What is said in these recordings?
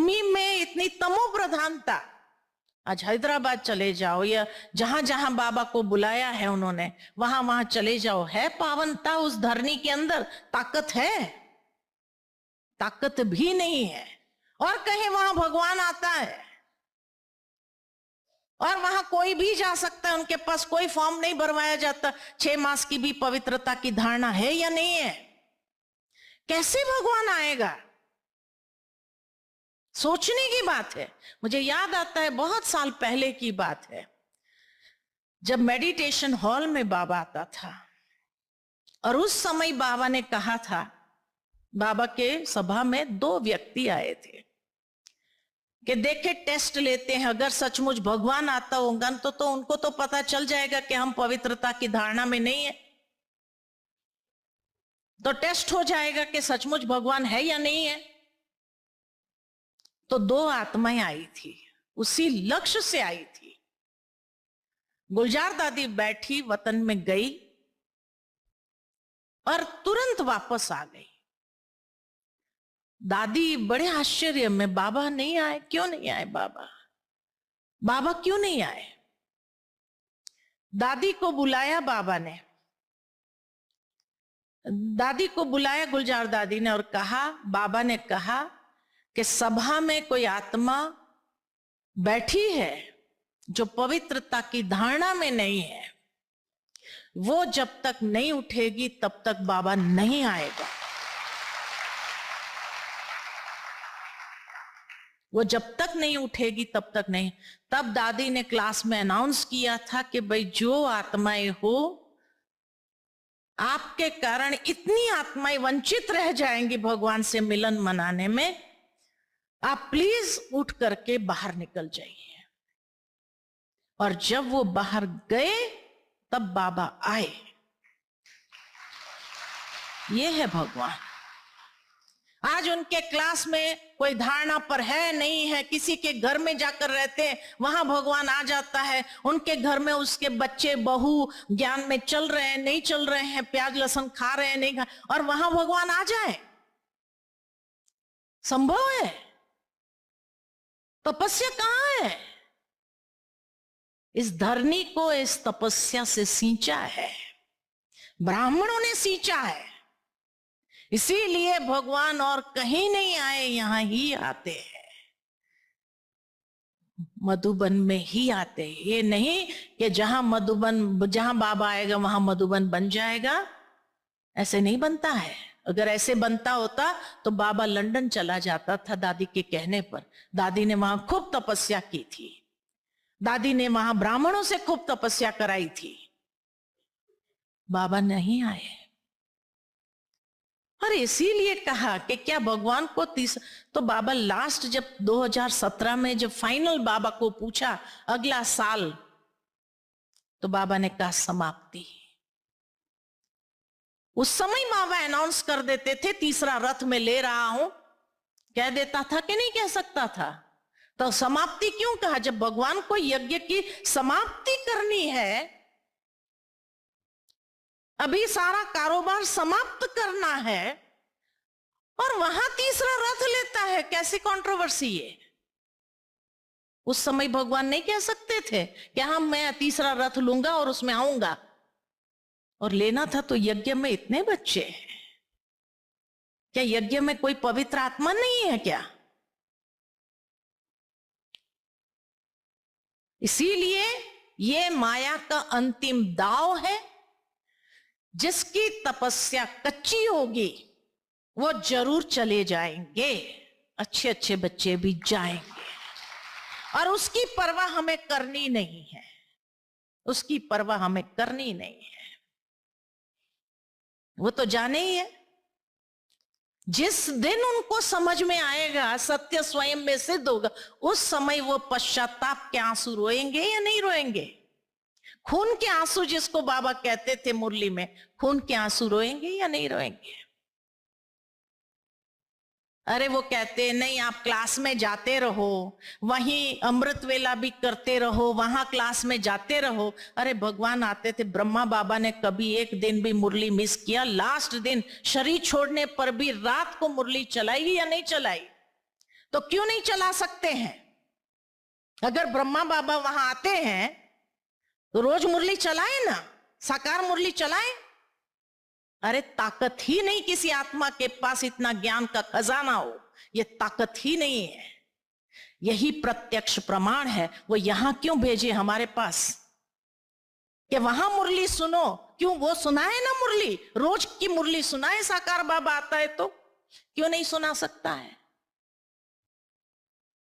भूमि में इतनी तमो प्रधानता, आज हैदराबाद चले जाओ या जहां जहां बाबा को बुलाया है उन्होंने, वहां वहां चले जाओ, है पावनता उस धरनी के अंदर? ताकत है? ताकत भी नहीं है। और कहीं वहां भगवान आता है और वहां कोई भी जा सकता है, उनके पास कोई फॉर्म नहीं भरवाया जाता। 6 मास की भी पवित्रता की धारणा है या नहीं है? कैसे भगवान आएगा? सोचने की बात है। मुझे याद आता है, बहुत साल पहले की बात है, जब मेडिटेशन हॉल में बाबा आता था और उस समय बाबा ने कहा था, बाबा के सभा में 2 व्यक्ति आए थे कि देखे टेस्ट लेते हैं, अगर सचमुच भगवान आता होगा तो उनको तो पता चल जाएगा कि हम पवित्रता की धारणा में नहीं है, तो टेस्ट हो जाएगा कि सचमुच भगवान है या नहीं है। तो 2 आत्माएं आई थी, उसी लक्ष्य से आई थी। गुलजार दादी बैठी, वतन में गई और तुरंत वापस आ गई। दादी बड़े आश्चर्य में, बाबा नहीं आए? क्यों नहीं आए बाबा? बाबा क्यों नहीं आए? दादी को बुलाया बाबा ने, दादी को बुलाया गुलजार दादी ने और कहा, बाबा ने कहा कि सभा में कोई आत्मा बैठी है जो पवित्रता की धारणा में नहीं है, वो जब तक नहीं उठेगी तब तक बाबा नहीं आएगा। वो जब तक नहीं उठेगी तब तक नहीं। तब दादी ने क्लास में अनाउंस किया था कि भाई जो आत्माएं हो, आपके कारण इतनी आत्माएं वंचित रह जाएंगी भगवान से मिलन मनाने में, आप प्लीज उठ करके बाहर निकल जाइए। और जब वो बाहर गए तब बाबा आए। ये है भगवान। आज उनके क्लास में कोई धारणा पर है नहीं है, किसी के घर में जाकर रहते हैं, वहां भगवान आ जाता है। उनके घर में उसके बच्चे बहू ज्ञान में चल रहे हैं, नहीं चल रहे हैं, प्याज लहसुन खा रहे हैं, नहीं खा, और वहां भगवान आ जाए, संभव है? तपस्या कहां है? इस धरनी को इस तपस्या से सींचा है, ब्राह्मणों ने सींचा है। इसीलिए भगवान और कहीं नहीं आए, यहां ही आते हैं, मधुबन में ही आते हैं। ये नहीं कि जहां बाबा आएगा वहां मधुबन बन जाएगा, ऐसे नहीं बनता है। अगर ऐसे बनता होता तो बाबा लंदन चला जाता था दादी के कहने पर। दादी ने वहां खूब तपस्या की थी, दादी ने वहां ब्राह्मणों से खूब तपस्या कराई थी, बाबा नहीं आए। और इसीलिए कहा कि क्या भगवान को तो बाबा लास्ट जब 2017 में जब फाइनल बाबा को पूछा अगला साल, तो बाबा ने कहा समाप्ति। उस समय बाबा अनाउंस कर देते थे, तीसरा रथ में ले रहा हूं, कह देता था कि नहीं कह सकता था? तो समाप्ति क्यों कहा? जब भगवान को यज्ञ की समाप्ति करनी है, अभी सारा कारोबार समाप्त करना है, और वहां तीसरा रथ लेता है, कैसी कंट्रोवर्सी है? उस समय भगवान नहीं कह सकते थे कि हाँ मैं तीसरा रथ लूंगा और उसमें आऊंगा? और लेना था तो यज्ञ में इतने बच्चे हैं, क्या यज्ञ में कोई पवित्र आत्मा नहीं है क्या? इसीलिए ये माया का अंतिम दांव है। जिसकी तपस्या कच्ची होगी वो जरूर चले जाएंगे, अच्छे अच्छे बच्चे भी जाएंगे, और उसकी परवाह हमें करनी नहीं है, उसकी परवाह हमें करनी नहीं है। वो तो जाने ही है। जिस दिन उनको समझ में आएगा, सत्य स्वयं में सिद्ध होगा, उस समय वो पश्चाताप के आंसू रोएंगे या नहीं रोएंगे? खून के आंसू जिसको बाबा कहते थे मुरली में, खून के आंसू रोएंगे या नहीं रोएंगे? अरे वो कहते हैं नहीं आप क्लास में जाते रहो, वहीं अमृत वेला भी करते रहो, वहां क्लास में जाते रहो। अरे भगवान आते थे, ब्रह्मा बाबा ने कभी एक दिन भी मुरली मिस किया? लास्ट दिन शरीर छोड़ने पर भी रात को मुरली चलाई या नहीं चलाई? तो क्यों नहीं चला सकते हैं? अगर ब्रह्मा बाबा वहां आते हैं तो रोज मुरली चलाए ना, साकार मुरली चलाए। अरे ताकत ही नहीं किसी आत्मा के पास इतना ज्ञान का खजाना हो, ये ताकत ही नहीं है। यही प्रत्यक्ष प्रमाण है। वो यहां क्यों भेजे हमारे पास कि वहां मुरली सुनो? क्यों वो सुनाए ना मुरली, रोज की मुरली सुनाए। साकार बाबा आता है तो क्यों नहीं सुना सकता है?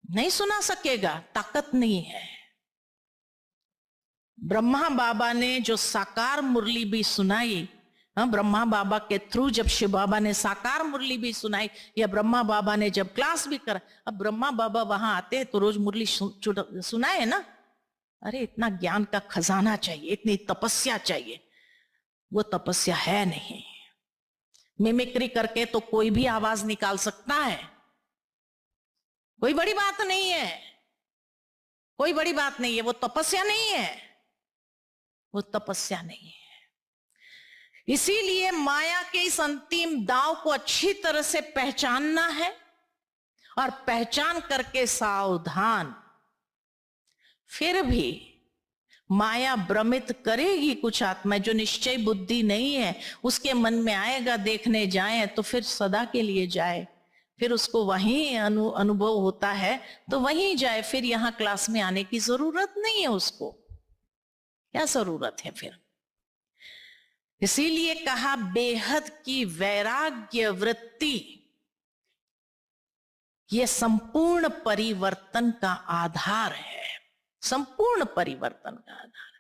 नहीं सुना सकेगा, ताकत नहीं है। ब्रह्मा बाबा ने जो साकार मुरली भी सुनाई, ब्रह्मा बाबा के थ्रू जब शिव बाबा ने साकार मुरली भी सुनाई, या ब्रह्मा बाबा ने जब क्लास भी करा, अब ब्रह्मा बाबा वहां आते हैं तो रोज मुरली सुनाए ना। अरे इतना ज्ञान का खजाना चाहिए, इतनी तपस्या चाहिए। वो तपस्या है नहीं। मिमिक्री करके तो कोई भी आवाज निकाल सकता है, कोई बड़ी बात नहीं है, कोई बड़ी बात नहीं है। वो तपस्या नहीं है, वो तपस्या नहीं है। इसीलिए माया के इस अंतिम दांव को अच्छी तरह से पहचानना है, और पहचान करके सावधान। फिर भी माया भ्रमित करेगी कुछ आत्मा, जो निश्चय बुद्धि नहीं है उसके मन में आएगा देखने जाए तो फिर सदा के लिए जाए, फिर उसको वहीं अनुभव होता है तो वहीं जाए, फिर यहां क्लास में आने की जरूरत नहीं है उसको। क्या जरूरत है फिर? इसीलिए कहा बेहद की वैराग्य वृत्ति यह संपूर्ण परिवर्तन का आधार है, संपूर्ण परिवर्तन का आधार।